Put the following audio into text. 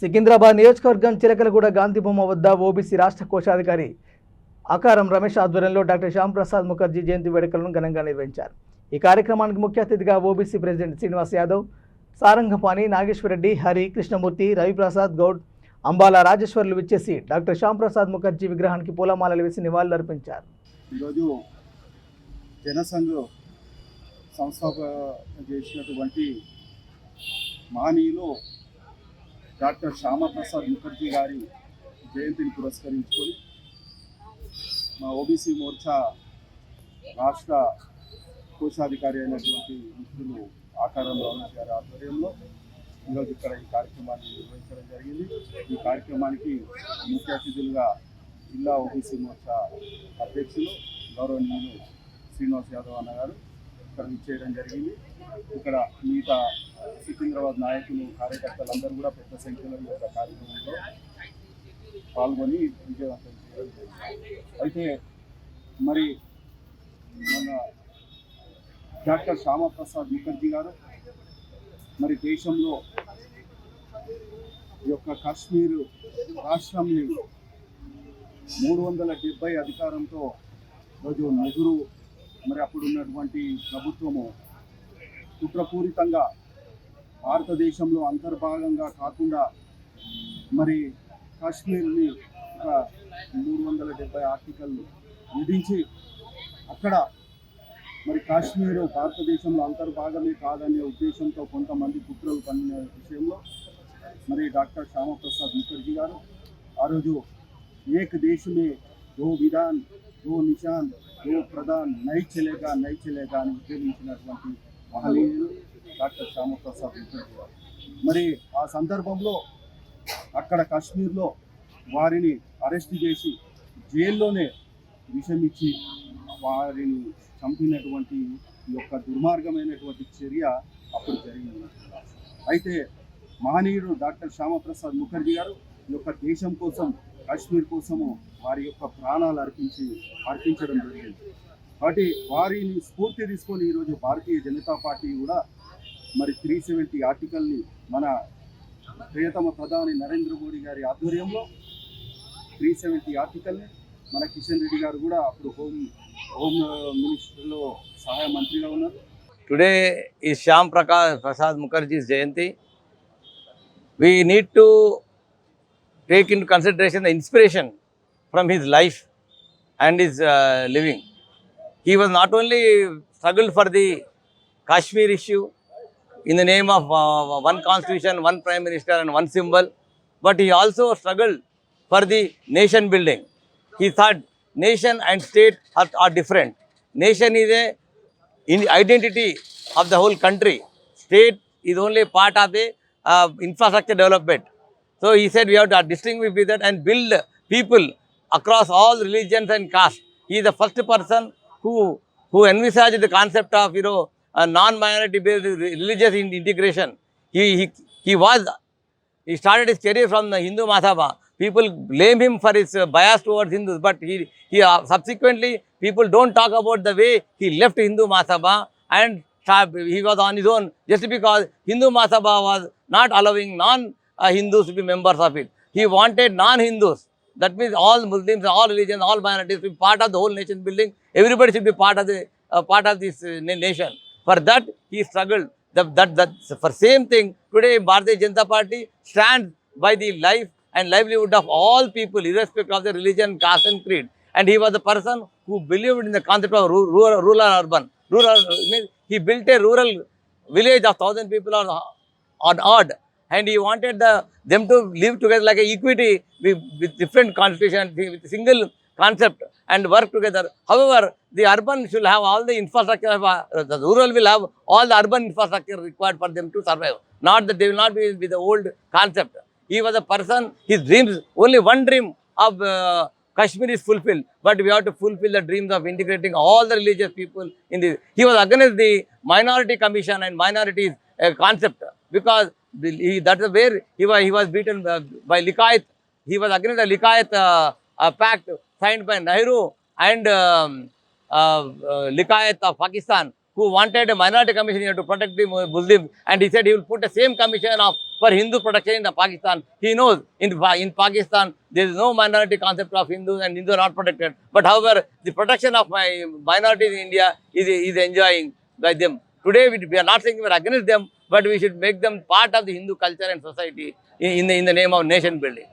సికింద్రాబాద్ నియోజకవర్గం చిలకలగూడ గాంధీ బొమ్మ వద్ద ఓబీసీ రాష్ట్ర కోశాధికారి ఆకారం రమేష్ ఆధ్వర్యంలో డాక్టర్ శ్యామ్ ప్రసాద్ ముఖర్జీ జయంతి వేడుకలను ఘనంగా నిర్వహించారు. ఈ కార్యక్రమానికి ముఖ్య అతిథిగా ఓబీసీ ప్రెసిడెంట్ శ్రీనివాస్ యాదవ్, సారంగపాణి నాగేశ్వరరెడ్డి, హరి, కృష్ణమూర్తి, రవిప్రసాద్ గౌడ్, అంబాల రాజేశ్వర్లు విచ్చేసి డాక్టర్ శ్యామ్ ప్రసాద్ ముఖర్జీ విగ్రహానికి పూలమాలలు వేసి నివాళులర్పించారు. ఈరోజు జనసంఘ్ సంస్థ చేసినటువంటి మహనీయులు డాక్టర్ శ్యామప్రసాద్ ముఖర్జీ గారి జయంతిని పురస్కరించుకొని మా ఓబీసీ మోర్చా రాష్ట్ర కోశాధికారి అయినటువంటి మిత్రులు ఆకారం రమేష్ గారి ఆధ్వర్యంలో ఈరోజు ఇక్కడ ఈ కార్యక్రమాన్ని నిర్వహించడం జరిగింది. ఈ కార్యక్రమానికి ముఖ్య అతిథులుగా జిల్లా ఓబీసీ మోర్చా అధ్యక్షులు గౌరవనీయులు శ్రీనివాస్ యాదవ్ అన్న గారు ఇక్కడ విచ్చేయడం జరిగింది. ఇక్కడ మిగతా సికింద్రాబాద్ నాయకులు, కార్యకర్తలందరూ కూడా పెద్ద సంఖ్యలో ఈ యొక్క కార్యక్రమంలో పాల్గొని విజయవంతం చేయడం జరిగింది. అయితే మరి మన డాక్టర్ శ్యామప్రసాద్ ముఖర్జీ గారు మరి దేశంలో ఈ యొక్క కాశ్మీర్ రాష్ట్రంని 370 అధికారంతో రోజు నెహ్రూ మరి అప్పుడు ఉన్నటువంటి ప్రభుత్వము కుట్రపూరితంగా భారతదేశంలో అంతర్భాగంగా కాకుండా మరి కాశ్మీర్ని ఒక 370 ఆర్టికల్ విధించి అక్కడ మరి కాశ్మీర్ భారతదేశంలో అంతర్భాగమే కాదనే ఉద్దేశంతో కొంతమంది కుట్రలు పన్నిన విషయంలో మరి డాక్టర్ శ్యామప్రసాద్ ముఖర్జీ గారు ఆ రోజు ఏక్ దేశమే దో విధాన్ దో నిషాన్ దో ప్రధాన్ నై చలేగా అని ఉద్యమించినటువంటి మహనీయులు డాక్టర్ శ్యామప్రసాద్ ముఖర్జీ గారు. మరి ఆ సందర్భంలో అక్కడ కాశ్మీర్లో వారిని అరెస్ట్ చేసి జైల్లోనే విషమిచ్చి వారిని చంపినటువంటి ఈ యొక్క దుర్మార్గమైనటువంటి చర్య అప్పుడు జరిగింది. అయితే మహనీయుడు డాక్టర్ శ్యామప్రసాద్ ముఖర్జీ గారు ఈ యొక్క దేశం కోసం, కాశ్మీర్ కోసము వారి యొక్క ప్రాణాలు అర్పించడం జరిగింది. కాబట్టి వారిని స్ఫూర్తి తీసుకొని ఈరోజు భారతీయ జనతా పార్టీ కూడా మరి 370 ఆర్టికల్ని మన ప్రియతమ ప్రధాని నరేంద్ర మోడీ గారి ఆధ్వర్యంలో 370 ఆర్టికల్ని మన కిషన్ రెడ్డి గారు కూడా అప్పుడు హోమ్ మినిస్టర్లో సహాయ మంత్రిగా ఉన్నారు. Today is Shyam Prasad Mukherjee's Jayanti. We need to take into consideration the inspiration from his life and his living. He was not only struggled for the Kashmir issue in the name of one constitution, one prime minister and one symbol, but he also struggled for the nation building. He thought nation and state are different. Nation is a identity of the whole country. State is only part of the infrastructure development. So he said we have to distinguish with that and build people across all religions and castes. He is the first person who envisaged the concept of a non-minority based religious integration. He started his career from the Hindu Mahasabha. People blame him for his bias towards Hindus, but he subsequently people don't talk about the way he left Hindu Mahasabha and he was on his own just because Hindu Mahasabha was not allowing non-Hindus to be members of it. He wanted non-Hindus. That means all Muslims, all religions, all minorities to be part of the whole nation building. Everybody should be part of this nation. For that he struggled. That for same thing today Bharatiya Janata Party stands by the life and livelihood of all people irrespective of their religion, caste and creed. And he was the person who believed in the concept of rural urban. Rural means he built a rural village of 1,000 people on odd, and he wanted them to live together like a equity with different constitution, with single concept and work together. However, the urban should have all the infrastructure, the rural will have all the urban infrastructure required for them to survive. Not that they will not be with the old concept. He was a person, his dreams, only one dream of Kashmir is fulfilled, but we have to fulfill the dreams of integrating all the religious people in this. He was against the minority commission and minorities concept because that is where he was beaten by Likayat. He was against the Likayat pact signed by Nehru and Likayat of Pakistan, who wanted a minority commission here to protect the Muslims, and he said he will put the same commission for Hindu protection in Pakistan. He knows in Pakistan there is no minority concept of Hindus, and Hindus are not protected. But however, the protection of my minorities in India is enjoying by them. Today we are not saying we are against them, but we should make them part of the Hindu culture and society in the name of nation building.